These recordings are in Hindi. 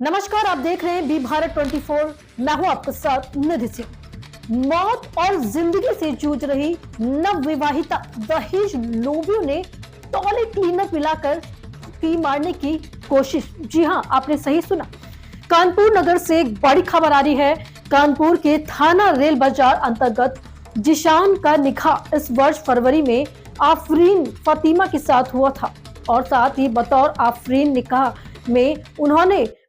नमस्कार, आप देख रहे हैं बी भारत 24। मैं हूं आपके साथ निधि सिंह। मौत और जिंदगी से जूझ रही नवविवाहिता दहेज लोभियों ने टॉयलेट क्लीनर पिलाकर की मारने की कोशिश। जी हां, आपने सही सुना। कानपुर नगर से एक बड़ी खबर आ रही है। कानपुर के थाना रेल बाजार अंतर्गत जिशान का निकाह इस वर्ष फरवरी में आफरीन फातिमा के साथ हुआ था और साथ ही बतौर आफरीन निकाह में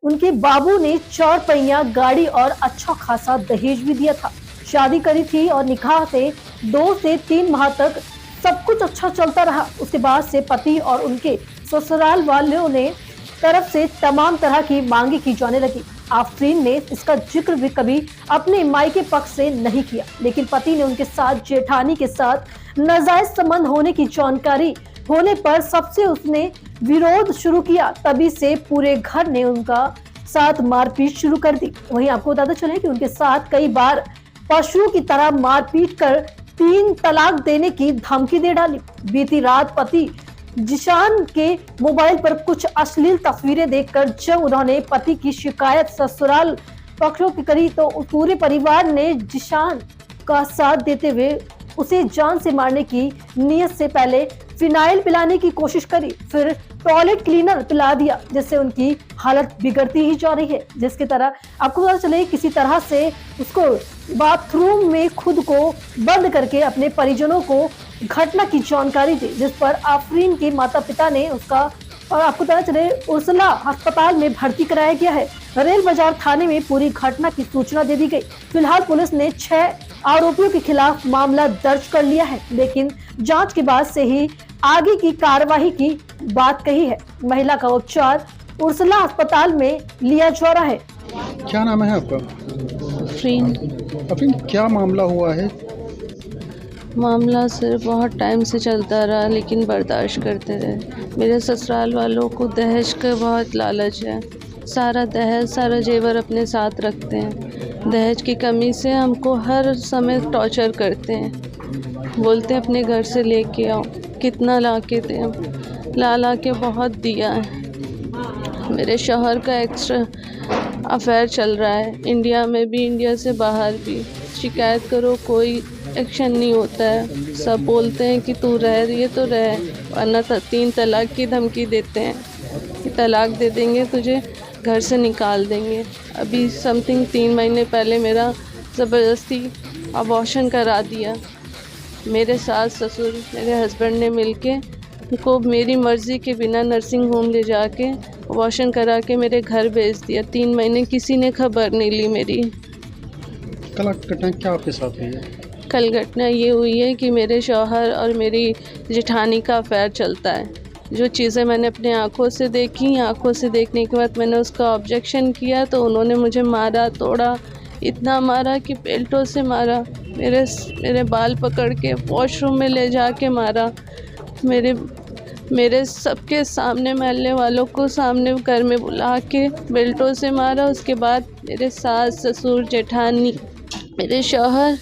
उनके बाबू ने 4 पहिया गाड़ी और अच्छा खासा दहेज भी दिया था। शादी करी थी और निकाह से 2 से 3 माह तक सब कुछ अच्छा चलता रहा। उसके बाद से पति और उनके ससुराल वालों ने तरफ से तमाम तरह की मांगे की जाने लगी। आफरीन ने इसका जिक्र भी कभी अपने मायके पक्ष से नहीं किया, लेकिन पति ने उनके साथ जेठानी के साथ नाजायज संबंध होने की जानकारी होने पर सबसे उसने विरोध शुरू किया। तभी से पूरे घर ने उनका साथ मारपीट शुरू कर दी। वहीं आपको बताते चले कि उनके साथ कई बार पशुओं की तरह मारपीट कर 3 तलाक देने की धमकी दे डाली। बीती रात पति जिशान के मोबाइल पर कुछ अश्लील तस्वीरें देखकर जब उन्होंने पति की शिकायत ससुराल पक्षों की करी तो पूरे परिवार ने जिशान का साथ देते हुए उसे जान से मारने की नीयत से पहले फिनाइल पिलाने की कोशिश करी, फिर टॉयलेट क्लीनर पिला दिया, जिससे उनकी हालत बिगड़ती ही जा रही है। जिसकी तरह आपको पता चले किसी तरह से उसको बाथरूम में खुद को बंद करके अपने परिजनों को घटना की जानकारी दी, जिस पर आफरीन के माता पिता ने उसका और आपको पता चले उर्सला अस्पताल में भर्ती कराया गया है। रेल बाजार थाने में पूरी घटना की सूचना दे दी गई। फिलहाल पुलिस ने 6 आरोपियों के खिलाफ मामला दर्ज कर लिया है, लेकिन जांच के बाद से ही आगे की कार्यवाही की बात कही है। महिला का उपचार उर्सला अस्पताल में लिया जा रहा है। क्या नाम है आपका? अफरीन, क्या मामला हुआ है? मामला सिर्फ बहुत टाइम से चलता रहा, लेकिन बर्दाश्त करते रहे। मेरे ससुराल वालों को दहेज का बहुत लालच है। सारा दहेज, सारा जेवर अपने साथ रखते हैं। दहेज की कमी से हमको हर समय टॉर्चर करते हैं। बोलते हैं अपने घर से लेके आओ। कितना ला के दें? ला के बहुत दिया है। मेरे शौहर का एक्स्ट्रा अफेयर चल रहा है, इंडिया में भी, इंडिया से बाहर भी। शिकायत करो, कोई एक्शन नहीं होता है। सब बोलते हैं कि तू रह रही है तो रह, वरना 3 तलाक की धमकी देते हैं कि तलाक दे देंगे, तुझे घर से निकाल देंगे। अभी समथिंग 3 महीने पहले मेरा ज़बरदस्ती अबॉर्शन करा दिया। मेरे सास ससुर, मेरे हस्बैंड ने मिलके उनको मेरी मर्ज़ी के बिना नर्सिंग होम ले जाके अबॉर्शन करा के मेरे घर भेज दिया। 3 महीने किसी ने खबर नहीं ली मेरी। कल घटना क्या आपके साथ हुई है? कल घटना ये हुई है कि मेरे शौहर और मेरी जेठानी का अफेयर चलता है। जो चीज़ें मैंने अपने आँखों से देखी, आँखों से देखने के बाद मैंने उसका ऑब्जेक्शन किया तो उन्होंने मुझे मारा, तोड़ा। इतना मारा कि बेल्टों से मारा, मेरे बाल पकड़ के वॉशरूम में ले जाके मारा। मेरे सबके सामने, महल्ले वालों को सामने घर में बुला के बेल्टों से मारा। उसके बाद मेरे सास ससुर जेठानी, मेरे शौहर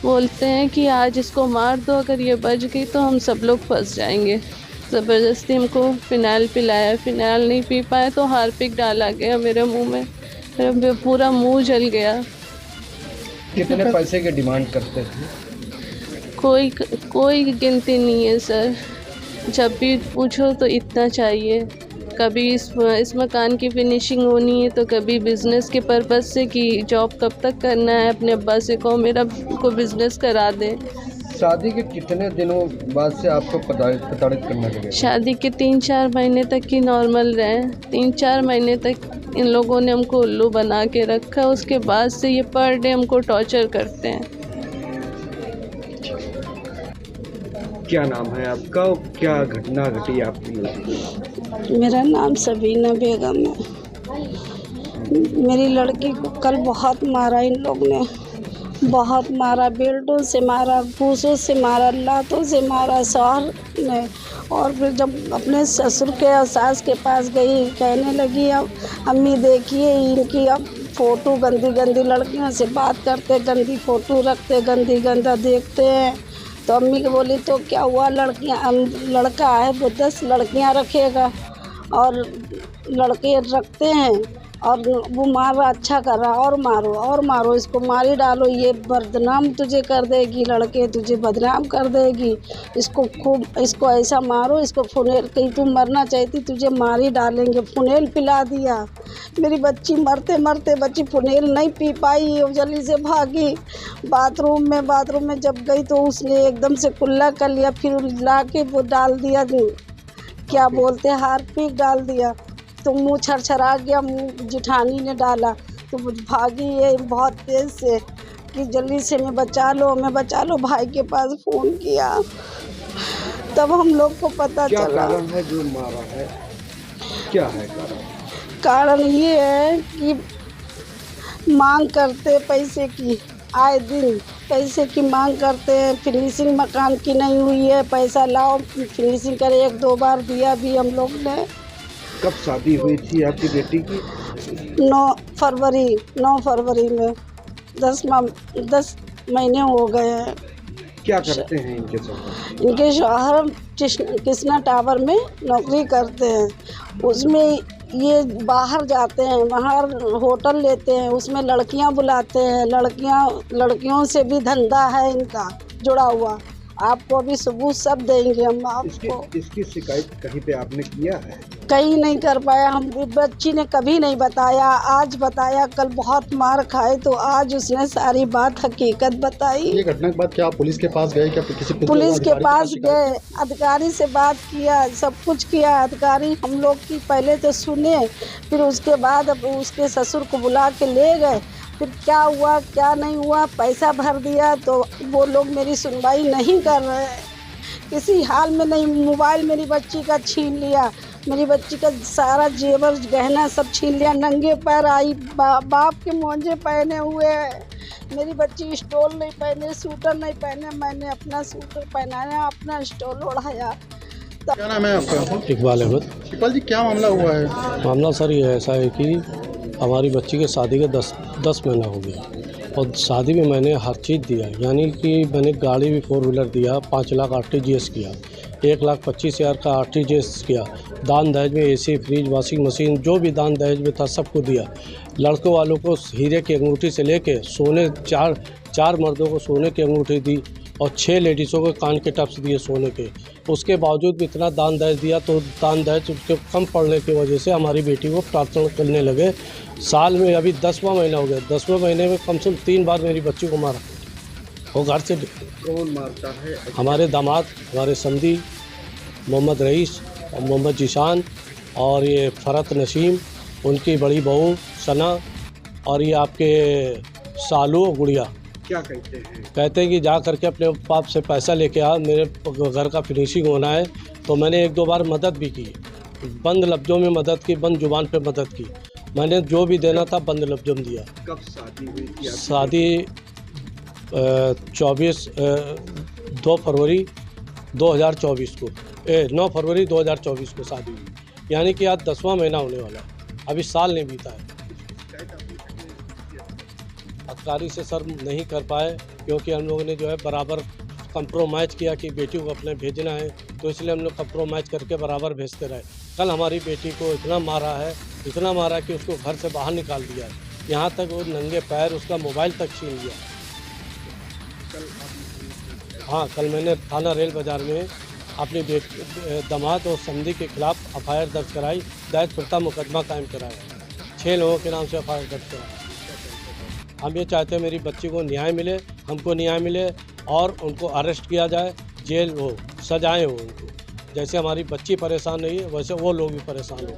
बोलते हैं कि आज इसको मार दो, अगर ये बच गई तो हम सब लोग फंस जाएंगे। ज़बरदस्ती हमको फिनाइल पिलाया, फिनाइल नहीं पी पाए तो हार्पिक डाला गया मेरे मुंह में, मेरा पूरा मुंह जल गया। कितने पैसे की डिमांड करते थे? कोई गिनती नहीं है सर, जब भी पूछो तो इतना चाहिए। कभी इस मकान की फिनिशिंग होनी है तो कभी बिज़नेस के पर्पज़ से कि जॉब कब तक करना है। अपने अब्बा से कहो मेरा को बिज़नेस करा दे। शादी के कितने दिनों बाद से आपको प्रताड़ित करने लगे? शादी के 3-4 महीने तक ही नॉर्मल रहे। 3-4 महीने तक इन लोगों ने हमको उल्लू बना के रखा। उसके बाद से ये पर डे हमको टॉर्चर करते हैं। क्या नाम है आपका? क्या घटना घटी आपकी? मेरा नाम सबीना बेगम है। मेरी लड़की को कल बहुत मारा इन लोग ने, बहुत मारा। बेल्टों से मारा, भूसों से मारा, लातों से मारा शौहर ने। और फिर जब अपने ससुर के और सास के पास गई, कहने लगी अब अम्मी देखिए इनकी अब फ़ोटो, गंदी गंदी लड़कियों से बात करते, गंदी फ़ोटो रखते, गंदी गंदा देखते हैं। तो अम्मी को बोली तो क्या हुआ, लड़का है वो 10 लड़कियां रखेगा और लड़के रखते हैं। और वो मार रहा, अच्छा कर रहा, और मारो इसको, मारी डालो, ये बदनाम तुझे कर देगी, लड़के तुझे बदनाम कर देगी, इसको खूब, इसको ऐसा मारो, इसको फुनेल, कहीं तू मरना चाहती तुझे मारी डालेंगे, फुनेल पिला दिया। मेरी बच्ची मरते मरते बच्ची फुनेल नहीं पी पाई, वो जल्दी से भागी बाथरूम में जब गई तो उसने एकदम से कुल्ला कर लिया, फिर ला के वो डाल दिया, क्या बोलते हैं, हार्पिक डाल दिया, तो मुंह छरछरा गया, मुंह जिठानी ने डाला, तो वो भागी है बहुत तेज़ से कि जल्दी से मैं बचा लो, भाई के पास फ़ोन किया, तब हम लोग को पता क्या चला। कारण है जो मारा है, क्या है कारण ये है कि मांग करते पैसे की, आए दिन पैसे की मांग करते हैं, फिनिशिंग मकान की नहीं हुई है, पैसा लाओ फिनिशिंग करे, 1-2 बार दिया भी हम लोग ने। कब शादी हुई थी आपकी बेटी की? 9 फरवरी में 10 महीने हो गए हैं। क्या करते हैं इनके शौहर? इनके शौहर कृष्णा टावर में नौकरी करते हैं, उसमें ये बाहर जाते हैं, वहाँ होटल लेते हैं, उसमें लड़कियां बुलाते हैं, लड़कियों से भी धंधा है इनका जुड़ा हुआ। आपको अभी सबूत सब देंगे हम आपको। इसकी शिकायत कहीं पे आपने किया है? कहीं नहीं कर पाया, हम बच्ची ने कभी नहीं बताया, आज बताया, कल बहुत मार खाए तो आज उसने सारी बात हकीकत बताई। ये घटना के बाद क्या आप पुलिस के पास गए? क्या किसी पुलिस के पास गए, अधिकारी से बात किया, सब कुछ किया, अधिकारी हम लोग की पहले तो सुने, फिर उसके बाद अब उसके ससुर को बुला के ले गए, फिर क्या हुआ क्या नहीं हुआ, पैसा भर दिया, तो वो लोग मेरी सुनवाई नहीं कर रहे, किसी हाल में नहीं। मोबाइल मेरी बच्ची का छीन लिया, मेरी बच्ची का सारा जेवर गहना सब छीन लिया, नंगे पैर आई, बाप के मोजे पहने हुए है, मेरी बच्ची स्टोल नहीं पहने, सूटर नहीं पहने, मैंने अपना सूटर पहनाया, अपना स्टोल ओढ़ाया। क्या नाम है आपका? इकबाल अहमद। इकबाल जी, क्या मामला हुआ है? मामला सर ये ऐसा है कि हमारी बच्ची के शादी के 10 महीना हो गया और शादी में मैंने हर चीज़ दिया, यानी कि मैंने गाड़ी भी 4 व्हीलर दिया, 5 लाख RTGS किया, 1,25,000 का RTGS किया, दान दहेज में AC, फ्रिज, वॉशिंग मशीन, जो भी दान दहेज में था सबको दिया। लड़कों वालों को हीरे की अंगूठी से लेके सोने, चार मर्दों को सोने की अंगूठी दी और 6 लेडीज़ों को कान के टप्स दिए सोने के। उसके बावजूद भी इतना दान दहेज दिया, तो दान दहेज उसके कम पड़ने की वजह से हमारी बेटी को प्रार्थना करने लगे। साल में अभी 10वां महीना हो गया, 10वें महीने में कम से कम 3 बार मेरी बच्ची को मारा। वो घर से कौन मारता है? हमारे दामाद, हमारे समधी मोहम्मद रईस और मोहम्मद जीशान और ये फ़रत नसीम, उनकी बड़ी बहू सना और ये आपके सालू गुड़िया। क्या कहते हैं? कहते हैं कि जा करके अपने बाप से पैसा लेके आ, मेरे घर का फिनिशिंग होना है। तो मैंने 1-2 बार मदद भी की, बंद लफ्ज़ों में मदद की, बंद जुबान पे मदद की, मैंने जो भी देना था बंद लफ्ज़ों में दिया। कब शादी हुई थी? शादी 2 फरवरी 2024 को 9 फरवरी 2024 को शादी हुई, यानी कि आज 10वां महीना होने वाला है, अभी साल नहीं बीता है। अधिकारी से सर नहीं कर पाए क्योंकि हम लोगों ने जो है बराबर कंप्रोमाइज़ किया कि बेटी को अपने भेजना है, तो इसलिए हम लोग कंप्रोमाइज़ करके बराबर भेजते रहे। कल हमारी बेटी को इतना मारा कि उसको घर से बाहर निकाल दिया, यहाँ तक वो नंगे पैर, उसका मोबाइल तक छीन लिया। हाँ, कल मैंने थाना रेल बाज़ार में अपनी दामाद और समधी के खिलाफ FIR दर्ज कराई, दहेज प्रथा मुकदमा कायम कराया, 6 लोगों के नाम से FIR दर्ज कराया। हम ये चाहते हैं मेरी बच्ची को न्याय मिले, हमको न्याय मिले और उनको अरेस्ट किया जाए, जेल हो, सजाएं हो उनको। जैसे हमारी बच्ची परेशान नहीं है वैसे वो लोग भी परेशान हो।